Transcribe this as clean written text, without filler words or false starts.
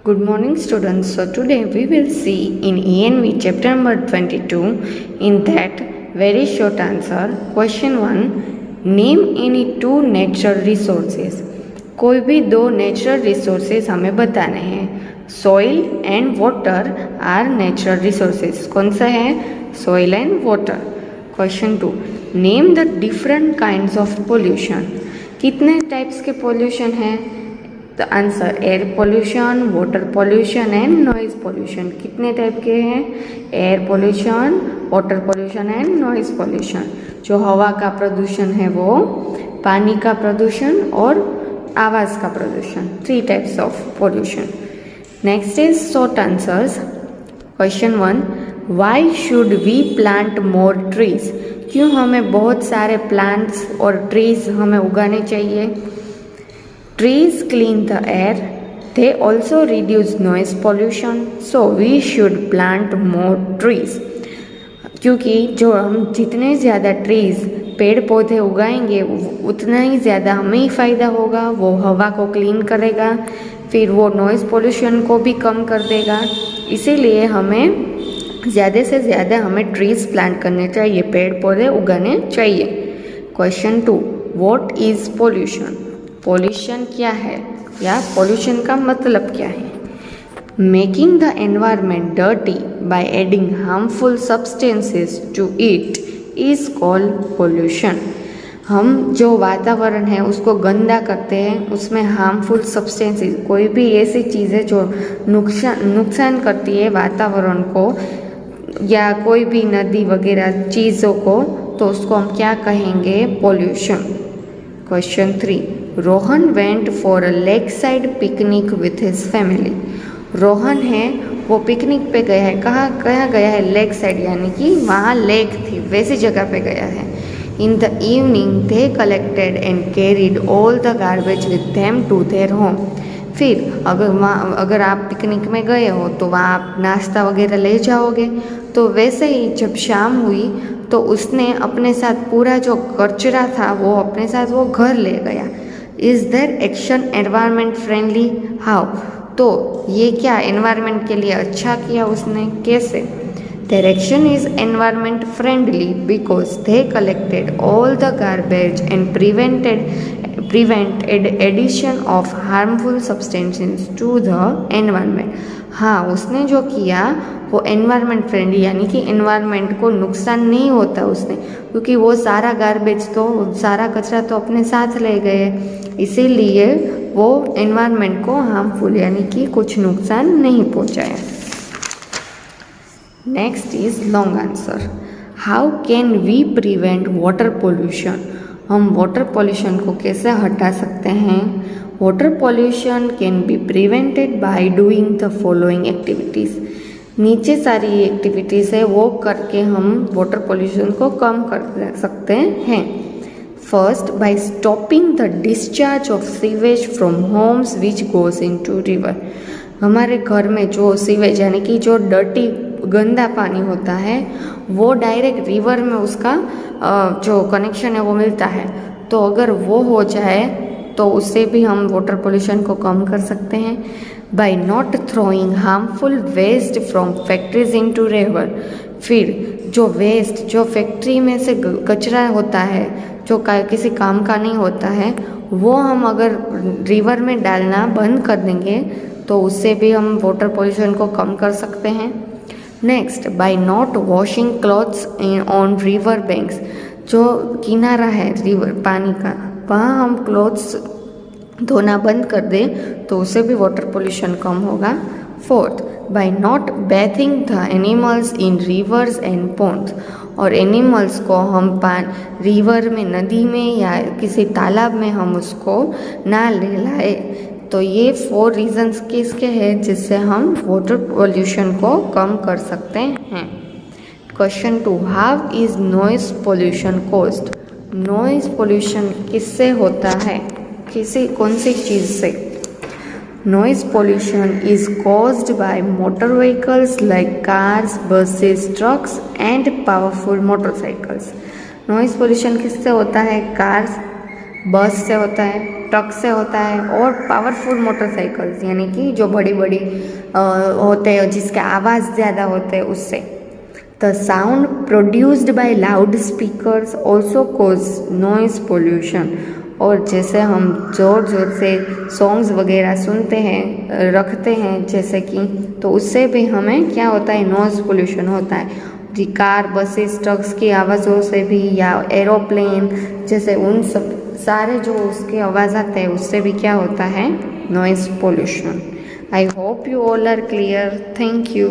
Good morning students. So today we will see in ENV chapter number 22, in that very short answer, question 1, name any two natural resources. कोई भी दो natural resources हमें बताने हैं. Soil and water are natural resources. कौन सा है? Soil and water. Question 2, name the different kinds of pollution. कितने टाइप्स के पोल्यूशन हैं? The answer air pollution, water pollution and noise pollution. कितने टाइप के हैं? Air pollution, water pollution and noise pollution. जो हवा का प्रदूषण है वो, पानी का प्रदूषण और आवाज़ का प्रदूषण. 3 types of pollution. Next is short answers. Question 1, why should we plant more trees. क्यों हमें बहुत सारे प्लांट्स और ट्रीज हमें उगाने चाहिए? Trees clean the air. They also reduce noise pollution. So we should plant more trees. क्योंकि जो हम जितने ज़्यादा ट्रीज पेड़ पौधे उगाएंगे उतना ही ज़्यादा हमें ही फ़ायदा होगा. वो हवा को क्लीन करेगा, फिर वो नॉइज़ पोल्यूशन को भी कम कर देगा. इसीलिए हमें ज़्यादा से ज़्यादा हमें ट्रीज प्लांट करने चाहिए, पेड़ पौधे उगाने चाहिए. Question 2, what is pollution. Pollution क्या है या पोल्यूशन का मतलब क्या है? Making the environment dirty by adding harmful substances to it is called pollution. हम जो वातावरण है उसको गंदा करते हैं, उसमें हार्मफुल सब्सटेंसेस, कोई भी ऐसी चीज़ें जो नुकसान करती है वातावरण को या कोई भी नदी वगैरह चीज़ों को, तो उसको हम क्या कहेंगे? Pollution. Question 3, Rohan went for a lake side picnic with his family. Rohan है वो पिकनिक पे गया है. कहाँ गया है? लेक साइड, यानी कि वहाँ लेक थी, वैसी जगह पे गया है. In the evening they collected and carried all the garbage with them to their home. फिर अगर आप पिकनिक में गए हो तो वहाँ आप नाश्ता वगैरह ले जाओगे. तो वैसे ही जब शाम हुई तो उसने अपने साथ पूरा जो कचरा था वो अपने साथ वो घर ले गया. Is their action environment friendly? How. तो ये क्या एनवायरनमेंट के लिए अच्छा किया उसने? कैसे? Their action is environment friendly because they collected all the garbage and prevented addition of harmful substances to the environment. हाँ, उसने जो किया वो एनवायरनमेंट फ्रेंडली, यानी कि एनवायरनमेंट को नुकसान नहीं होता उसने, क्योंकि वो सारा गार्बेज तो, सारा कचरा तो अपने साथ ले गए, इसीलिए वो एनवायरनमेंट को हार्मफुल यानी कि कुछ नुकसान नहीं पहुंचाया. Next is long answer. How can we prevent water pollution. हम वाटर पोल्यूशन को कैसे हटा सकते हैं? Water pollution can be prevented by doing the following activities. नीचे सारी एक्टिविटीज़ है वो करके हम वाटर पोल्यूशन को कम कर सकते हैं. First, by stopping the discharge of sewage from homes which goes into river. हमारे घर में जो सीवेज यानी कि जो डर्टी गंदा पानी होता है वो डायरेक्ट रिवर में उसका जो कनेक्शन है वो मिलता है. तो अगर वो हो जाए तो उससे भी हम वाटर पोल्यूशन को कम कर सकते हैं. By not throwing harmful waste from factories into river. फिर जो वेस्ट, जो फैक्ट्री में से कचरा होता है जो किसी काम का नहीं होता है, वो हम अगर रिवर में डालना बंद कर देंगे तो उससे भी हम वाटर पोल्यूशन को कम कर सकते हैं. Next, by not washing clothes on river banks. जो किनारा है रिवर पानी का, वहाँ हम क्लॉथ्स धोना बंद कर दें तो उससे भी वाटर पोल्यूशन कम होगा. Fourth, by not bathing the animals in rivers and ponds. और एनिमल्स को हम रिवर में, नदी में या किसी तालाब में हम उसको ना ले लाए. तो ये 4 रीजंस किसके हैं जिससे हम वाटर पोल्यूशन को कम कर सकते हैं. Question 2, how is noise pollution caused. Noise pollution किससे होता है? कौन सी चीज़ से? Noise pollution is caused by motor vehicles like cars, buses, trucks and powerful motorcycles. Noise pollution किससे होता है? कार्स, बस से होता है, ट्रक से होता है, और पावरफुल मोटरसाइकिल्स यानी कि जो बड़ी बड़ी होते हैं जिसके आवाज़ ज़्यादा होते हैं उससे। The sound produced by loud speakers also cause noise pollution. और जैसे हम ज़ोर ज़ोर से सॉन्ग्स वगैरह सुनते हैं, रखते हैं जैसे कि, तो उससे भी हमें क्या होता है, नॉइज़ पोल्यूशन होता है। जी कार, बसेस, ट्रक्स की आवाज़ों से भी, या एरोप्लेन जैसे उन सब सारे जो उसकी आवाज़ आते हैं उससे भी क्या होता है, noise pollution. I hope you all are clear. Thank you.